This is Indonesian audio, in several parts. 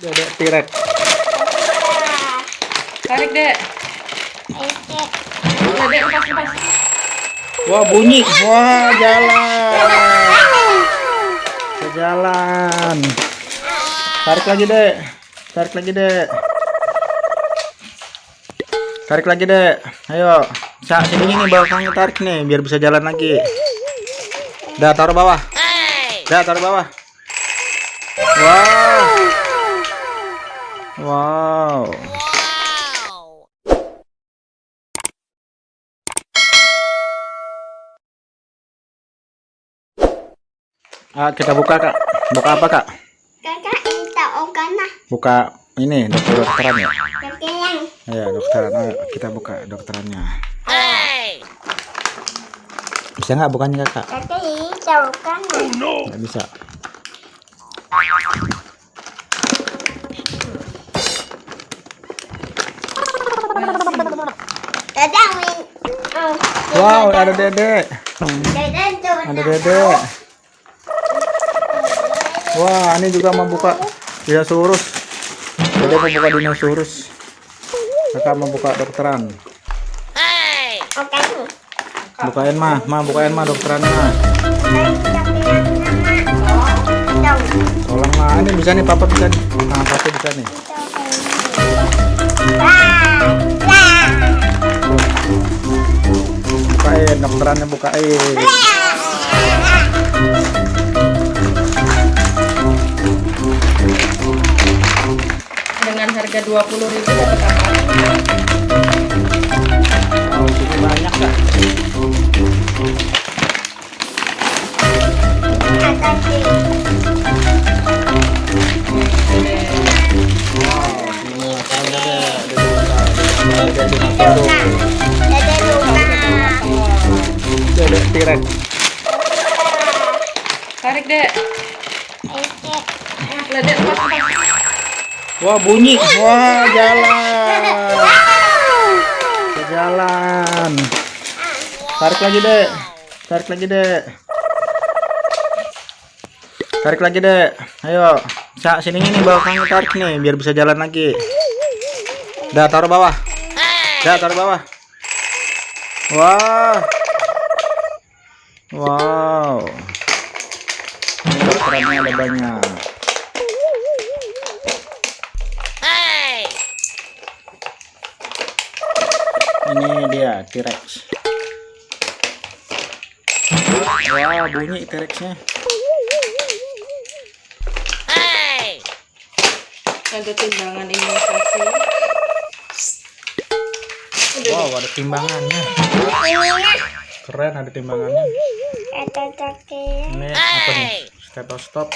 Dedek T-Rex. Tarik, Dek. Dek, lepas. Wah, bunyi. Wah, jalan. Jalan. Tarik lagi, Dek. Tarik lagi, Dek. Tarik lagi, Dek. Ayo. Sini nih, bawa kamu tarik nih biar bisa jalan lagi. Dah, taruh bawah. Dah, taruh bawah. Wow. Wow. Kita buka, Kak. Buka apa, Kak? Kakak minta ogana. Buka ini dokteran ya? Dokteran. Ya, dokteran. Ayo, kita buka dokterannya. Bisa nggak bukanya, Kakak? Kakak minta ogana. Nggak bisa. Dadang Wow, ada dedek. Dadang Ada dedek. Wah, ini juga mau buka dinosaurus. Dedek mau buka dinosaurus. Kakak mau buka dokteran. ogana. Bukain mah, bukain mah dokteran mah. Tolong mah, ini bisa nih, papa bisa nih. Nah, papa bisa nih. Bukain, dokterannya bukain. Dengan harga 20.000 dapat apa? Oh, ini banyak, Kak. Dedek T-Rex. Tarik, Dek. Dek, lepas. Wah, bunyi. Wah, jalan. Jalan. Tarik lagi, Dek. Tarik lagi, Dek. Tarik lagi, Dek. Ayo. Sini nih, bawa kamu tarik nih biar bisa jalan lagi. Dah, taruh bawah. Dah, taruh bawah. Wah. Wow. Ini dokterannya ada banyak. Ini dia T-Rex. Wah, bunyi T-Rexnya. Ada timbangan imunisasi. Wow, ada timbangannya. Keren, ada timbangannya. Ini apa nih? Stethoscope.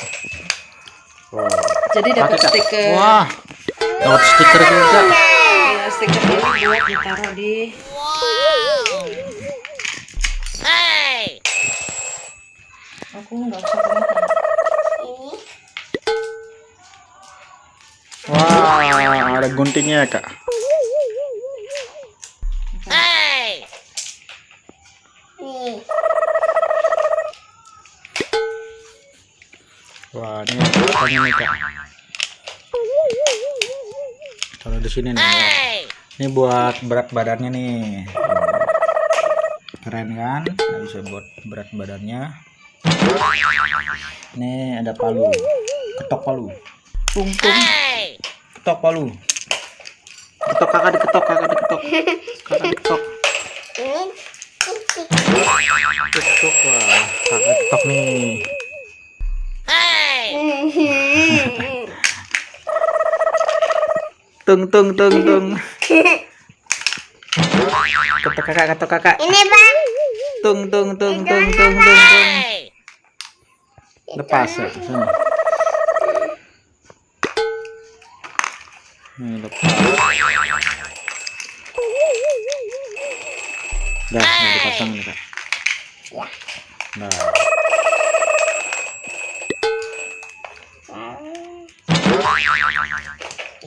Wow. Jadi dapat Pakai, Kak. stiker. Wah, dapat stiker juga. Ya, stiker ini buat ditaruh di. Aku nggak usah kelihatan. Wah, ada guntingnya, Kak. Wah, ini apanya nih, Kak? Taruh di sini nih. Ini buat berat badannya nih. Keren kan? Nah, bisa buat berat badannya. Ini ada palu. Ketok palu. Tung tung. Ketok palu. Ketok, kakak diketok, kakak diketok. Kakak diketok. Ketok, wah. Kakak ketok nih. Tung tung tung tung. Ketok kakak, ketok kakak. Ini bang. Tung tung tung tung tung tung tung. Lepas ya, sini. Nih, lepas. Dah, dipasang nih, Kak. Nah.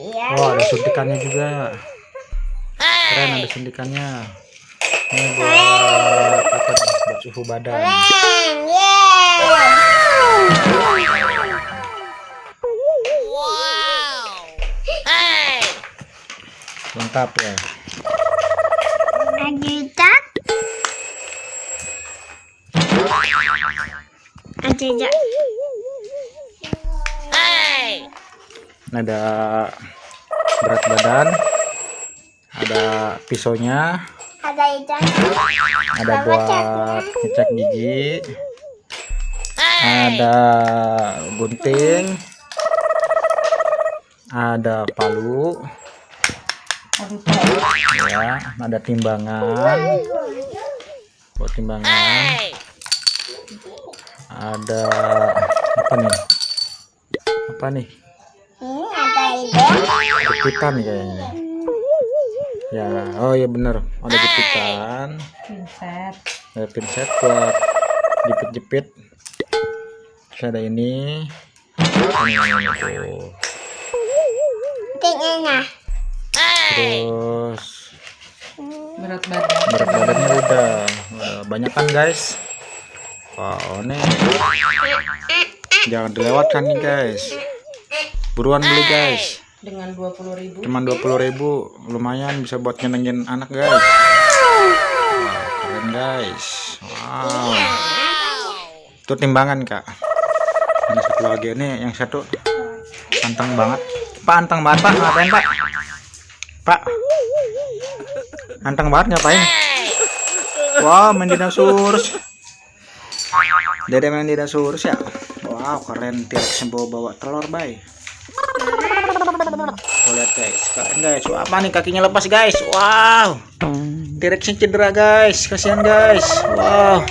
Wah, ada suntikannya juga. Keren, ada suntikannya. Ini buat apa nih? Buat suhu badan. mantap ya. Ajijak. Ajijak. Ada berat badan, ada pisaunya, Ada ikan. ada buat ngecek gigi, ada gunting, ada palu, Aduh, Pak. ya, ada timbangan, buat timbangan, ada apa nih? Apa nih? Ini ada ikan. Jepitan nih kayaknya. Ya, oh iya bener, ada jepitan, Pinset. ada pinset buat jepit-jepit. Terus ada ini tuh. Tingginya. Terus Berat badan. berat badannya udah banyak kan guys. Wow, nih jangan dilewatkan nih guys. Buruan beli guys. Dengan 20.000. Cuman 20.000 lumayan bisa buat nyenengin anak guys. Wah, keren guys. Wow. Itu timbangan kak. Ini satu lagi nih, yang satu anteng banget. Pak anteng banget pak, ngapain pak? Pak, anteng banget ngapain? Wow, main dinosaurus. Dede main dinosaurus ya. Wow, keren. T-Rex yang bawa telur bay. Oh, lihat guys, keren guys. Wah, apa nih kakinya lepas guys? Wow, T-Rexnya cedera guys, kasihan guys. Wow,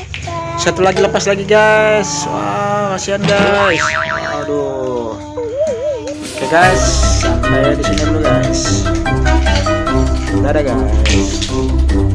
satu lagi lepas lagi guys. Wow, kasihan guys. Aduh. Oke guys, sampai di sini dulu guys. Dadah guys.